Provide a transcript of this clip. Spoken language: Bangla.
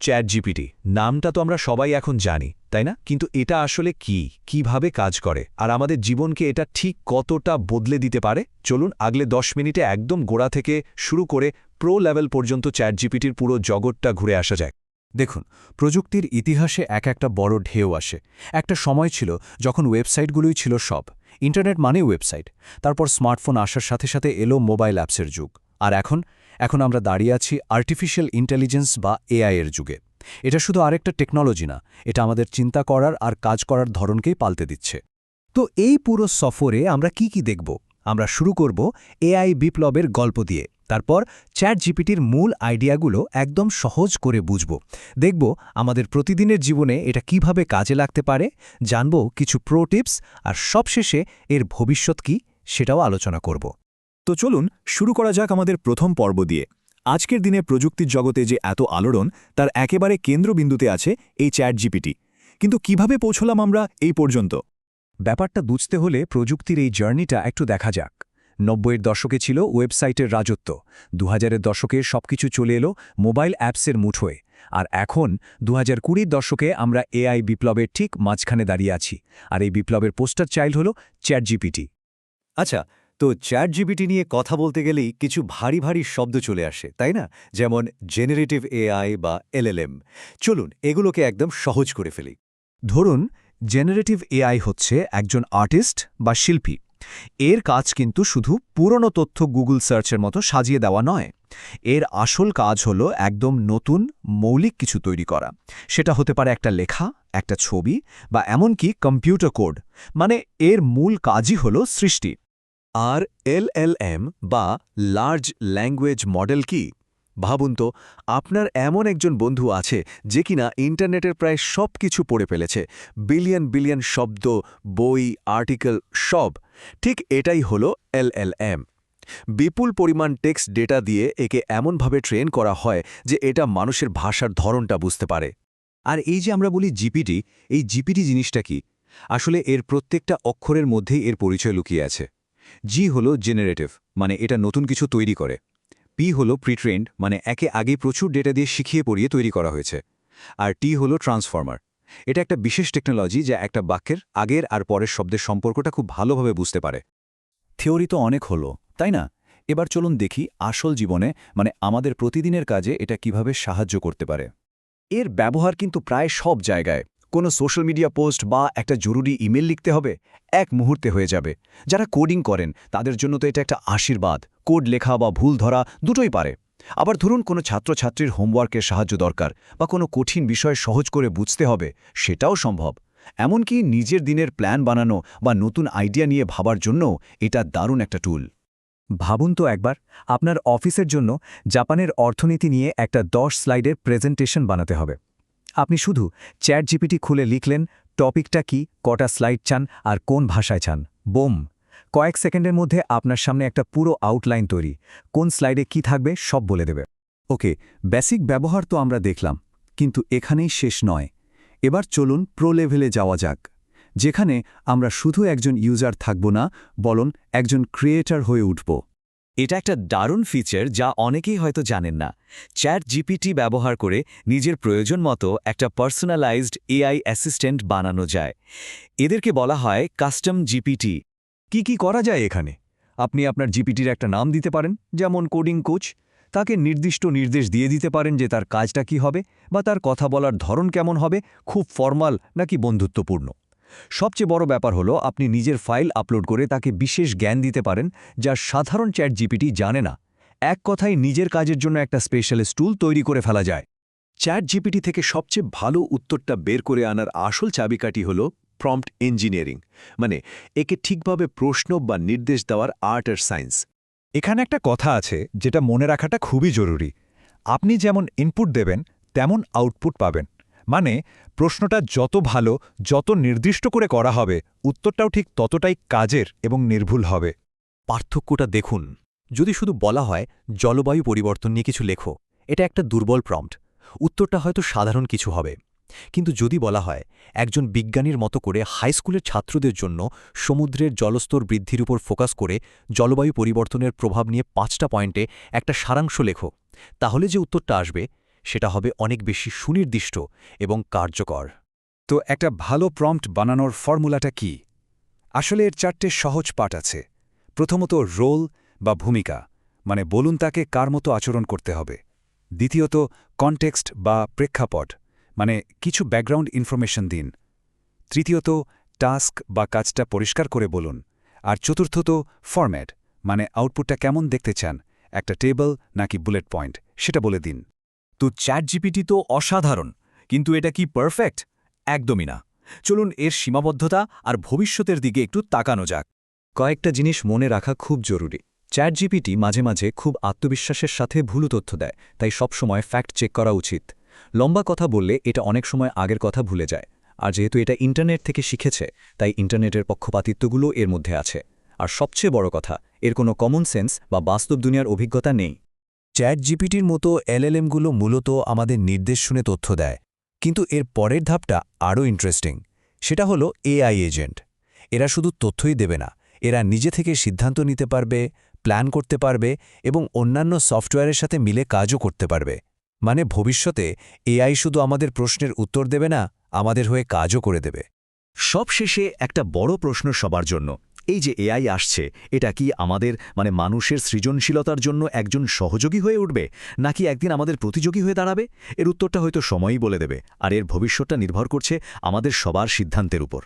চ্যাট জিপিটি নামটা তো আমরা সবাই এখন জানি তাই না, কিন্তু এটা আসলে কি, কিভাবে কাজ করে, আর আমাদের জীবনকে এটা ঠিক কতটা বদলে দিতে পারে? চলুন আগলে 10 মিনিটে একদম গোড়া থেকে শুরু করে প্রো লেভেল পর্যন্ত চ্যাট জিপিটির পুরো জগৎটা ঘুরে আসা যায়। দেখুন, প্রযুক্তির ইতিহাসে একটা বড় ঢেউ আসে। একটা সময় ছিল যখন ওয়েবসাইটগুলোই ছিল সব। ইন্টারনেট মানে ওয়েবসাইট। তারপর স্মার্টফোন আসার সাথে সাথে এলো মোবাইল অ্যাপসের যুগ। আর এখন আমরা দাঁড়িয়ে আছি আর্টিফিশিয়াল ইন্টেলিজেন্স বা এআই এর যুগে। এটা শুধু আরেকটা টেকনোলজি না, এটা আমাদের চিন্তা করার আর কাজ করার ধরনকেই পাল্টে দিচ্ছে। তো এই পুরো সফরে আমরা কি দেখব? আমরা শুরু করব এআই বিপ্লবের গল্প দিয়ে। তারপর চ্যাট জিপিটির মূল আইডিয়াগুলো একদম সহজ করে বুঝব। দেখব আমাদের প্রতিদিনের জীবনে এটা কিভাবে কাজে লাগতে পারে, জানব কিছু প্রো টিপস, আর সবশেষে এর ভবিষ্যৎ কি সেটাও আলোচনা করব। তো চলুন শুরু করা যাক আমাদের প্রথম পর্ব দিয়ে। আজকের দিনে প্রযুক্তির জগতে যে এত আলোড়ন, তার একেবারে কেন্দ্রবিন্দুতে আছে এই চ্যাট জিপিটি। কিন্তু কিভাবে পৌঁছলাম আমরা এই পর্যন্ত? ব্যাপারটা বুঝতে হলে প্রযুক্তির এই জার্নিটা একটু দেখা যাক। 90-এর দশকে ছিল ওয়েবসাইটের রাজত্ব, 2000-এর দশকে সবকিছু চলে এলো মোবাইল অ্যাপসের মুঠোয়, আর এখন 2020-র দশকে আমরা এআই বিপ্লবের ঠিক মাঝখানে দাঁড়িয়ে আছি। আর এই বিপ্লবের পোস্টার চাইল্ড হল চ্যাট জিপিটি। আচ্ছা, তো চ্যাট জিপিটি নিয়ে কথা বলতে গেলেই কিছু ভারী ভারী শব্দ চলে আসে, তাই না? যেমন জেনারেটিভ এআই বা এলএলএম। চলুন এগুলোকে একদম সহজ করে ফেলি। ধরুন, জেনারেটিভ এআই হচ্ছে একজন আর্টিস্ট বা শিল্পী। এর কাজ কিন্তু শুধু পুরনো তথ্য গুগল সার্চের মতো সাজিয়ে দেওয়া নয়। এর আসল কাজ হলো একদম নতুন মৌলিক কিছু তৈরি করা। সেটা হতে পারে একটা লেখা, একটা ছবি, বা এমনকি কম্পিউটার কোড। মানে এর মূল কাজই হলো সৃষ্টি। আর এলএলএম বা লার্জ ল্যাঙ্গুয়েজ মডেল কি? ভাবুন তো, আপনার এমন একজন বন্ধু আছে যে কিনা ইন্টারনেটের প্রায় সব কিছু পড়ে ফেলেছে, বিলিয়ন বিলিয়ন শব্দ, বই, আর্টিকেল, সব। ঠিক এটাই হলো এলএলএম। বিপুল পরিমাণ টেক্সট ডেটা দিয়ে একে এমনভাবে ট্রেন করা হয় যে এটা মানুষের ভাষার ধরনটা বুঝতে পারে। আর এই যে আমরা বলি জিপিটি, এই জিপিটি জিনিসটা কি? আসলে এর প্রত্যেকটা অক্ষরের মধ্যেই এর পরিচয় লুকিয়ে আছে। জি হলো জেনারেটিভ, মানে এটা নতুন কিছু তৈরি করে। পি হলো প্রিট্রেন্ড, মানে একে আগেই প্রচুর ডেটা দিয়ে শিখিয়ে পড়িয়ে তৈরি করা হয়েছে। আর টি হলো ট্রান্সফর্মার। এটা একটা বিশেষ টেকনোলজি যা একটা বাক্যের আগের আর পরের শব্দের সম্পর্কটা খুব ভালোভাবে বুঝতে পারে। থিওরি তো অনেক হলো, তাই না? এবার চলুন দেখি আসল জীবনে, মানে আমাদের প্রতিদিনের কাজে এটা কিভাবে সাহায্য করতে পারে। এর ব্যবহার কিন্তু প্রায় সব জায়গায়। কোনো সোশ্যাল মিডিয়া পোস্ট বা একটা জরুরি ইমেল লিখতে হবে, এক মুহূর্তে হয়ে যাবে। যারা কোডিং করেন তাদের জন্য তো এটা একটা আশীর্বাদ। কোড লেখা বা ভুল ধরা দুটোই পারে। আবার ধরুন কোনো ছাত্রছাত্রীর হোমওয়ার্কের সাহায্য দরকার বা কোনো কঠিন বিষয় সহজ করে বুঝতে হবে, সেটাও সম্ভব। এমনকি নিজের দিনের প্ল্যান বানানো বা নতুন আইডিয়া নিয়ে ভাবার জন্যও এটা দারুণ একটা টুল। ভাবুন তো একবার, আপনার অফিসের জন্য জাপানের অর্থনীতি নিয়ে একটা 10 স্লাইডের প্রেজেন্টেশন বানাতে হবে। আপনি শুধু চ্যাট জিপিটি খুলে লিখলেন টপিকটা কি, কটা স্লাইড চান, আর কোন ভাষায় চান। বোম! কয়েক সেকেন্ডের মধ্যে আপনার সামনে একটা পুরো আউটলাইন তৈরি। কোন স্লাইডে কি থাকবে সব বলে দেবে। ওকে, বেসিক ব্যবহার তো আমরা দেখলাম, কিন্তু এখানেই শেষ নয়। এবার চলুন প্রো লেভেলে যাওয়া যাক, যেখানে আমরা শুধু একজন ইউজার থাকব না, বরং একজন ক্রিয়েটর হয়ে উঠব। এটা একটা দারুণ ফিচার যা অনেকেই হয়তো জানেন না। চ্যাট জিপিটি ব্যবহার করে নিজের প্রয়োজন মতো একটা পার্সোনালাইজড এআই অ্যাসিস্ট্যান্ট বানানো যায়। এদেরকে বলা হয় কাস্টম জিপিটি। কি করা যায় এখানে? আপনি আপনার জিপিটির একটা নাম দিতে পারেন, যেমন কোডিং কোচ। তাকে নির্দিষ্ট নির্দেশ দিয়ে দিতে পারেন যে তার কাজটা কি হবে বা তার কথা বলার ধরন কেমন হবে, খুব ফর্মাল নাকি বন্ধুত্বপূর্ণ। সবচেয়ে বড় ব্যাপার হলো আপনি নিজের ফাইল আপলোড করে তাকে বিশেষ জ্ঞান দিতে পারেন যা সাধারণ চ্যাট জিপিটি জানে না। এক কথায় নিজের কাজের জন্য একটা স্পেশালিস্ট টুল তৈরি করে ফেলা যায়। চ্যাট জিপিটি থেকে সবচেয়ে ভালো উত্তরটা বের করে আনার আসল চাবিকাঠি হল প্রম্পট ইঞ্জিনিয়ারিং, মানে একে ঠিকভাবে প্রশ্ন বা নির্দেশ দেওয়ার আর্ট আর সায়েন্স। এখানে একটা কথা আছে যেটা মনে রাখাটা খুবই জরুরি। আপনি যেমন ইনপুট দেবেন তেমন আউটপুট পাবেন। মানে প্রশ্নটা যত ভালো, যত নির্দিষ্ট করে করা হবে, উত্তরটাও ঠিক ততটাই কাজের এবং নির্ভুল হবে। পার্থক্যটা দেখুন। যদি শুধু বলা হয় জলবায়ু পরিবর্তন নিয়ে কিছু লেখো, এটা একটা দুর্বল প্রম্পট। উত্তরটা হয়তো সাধারণ কিছু হবে। কিন্তু যদি বলা হয় একজন বিজ্ঞানীর মতো করে হাইস্কুলের ছাত্রদের জন্য সমুদ্রের জলস্তর বৃদ্ধির উপর ফোকাস করে জলবায়ু পরিবর্তনের প্রভাব নিয়ে 5টা পয়েন্টে একটা সারাংশ লেখো, তাহলে যে উত্তরটা আসবে সেটা হবে অনেক বেশি সুনির্দিষ্ট এবং কার্যকর। তো একটা ভালো প্রম্পট বানানোর ফর্মুলাটা কি? আসলে এর 4টে সহজ পার্ট আছে। প্রথমত রোল বা ভূমিকা, মানে বলুন তাকে কার মতো আচরণ করতে হবে। দ্বিতীয়ত কনটেক্সট বা প্রেক্ষাপট, মানে কিছু ব্যাকগ্রাউন্ড ইনফরমেশন দিন। তৃতীয়ত টাস্ক বা কাজটা পরিষ্কার করে বলুন। আর চতুর্থত ফরম্যাট, মানে আউটপুটটা কেমন দেখতে চান, একটা টেবল নাকি বুলেট পয়েন্ট, সেটা বলে দিন। তো চ্যাটজিপিটি তো অসাধারণ, কিন্তু এটা কি পারফেক্ট? একদমই না। চলুন এর সীমাবদ্ধতা আর ভবিষ্যতের দিকে একটু তাকানো যাক। কয়েকটা জিনিস মনে রাখা খুব জরুরি। চ্যাটজিপিটি মাঝে মাঝে খুব আত্মবিশ্বাসের সাথে ভুল তথ্য দেয়, তাই সবসময় ফ্যাক্ট চেক করা উচিত। লম্বা কথা বললে এটা অনেক সময় আগের কথা ভুলে যায়। আর যেহেতু এটা ইন্টারনেট থেকে শিখেছে, তাই ইন্টারনেটের পক্ষপাতিত্বগুলো এর মধ্যে আছে। আর সবচেয়ে বড় কথা, এর কোনো কমন সেন্স বা বাস্তব দুনিয়ার অভিজ্ঞতা নেই। চ্যাটজিপিটির মতো এলএলএমগুলো মূলত আমাদের নির্দেশ শুনে তথ্য দেয়, কিন্তু এর পরের ধাপটা আরও ইন্টারেস্টিং। সেটা হলো এআই এজেন্ট। এরা শুধু তথ্যই দেবে না, এরা নিজে থেকে সিদ্ধান্ত নিতে পারবে, প্ল্যান করতে পারবে এবং অন্যান্য সফটওয়্যারের সাথে মিলে কাজও করতে পারবে। মানে ভবিষ্যতে এআই শুধু আমাদের প্রশ্নের উত্তর দেবে না, আমাদের হয়ে কাজও করে দেবে। সবশেষে একটা বড় প্রশ্ন সবার জন্য, এই যে এআই আসছে, এটা কি আমাদের মানুষের সৃজনশীলতার জন্য একজন সহযোগী হয়ে উঠবে, নাকি একদিন আমাদের প্রতিযোগী হয়ে দাঁড়াবে? এর উত্তরটা হয়তো সময়ই বলে দেবে, আর এর ভবিষ্যৎটা নির্ভর করছে আমাদের সবার সিদ্ধান্তের উপর।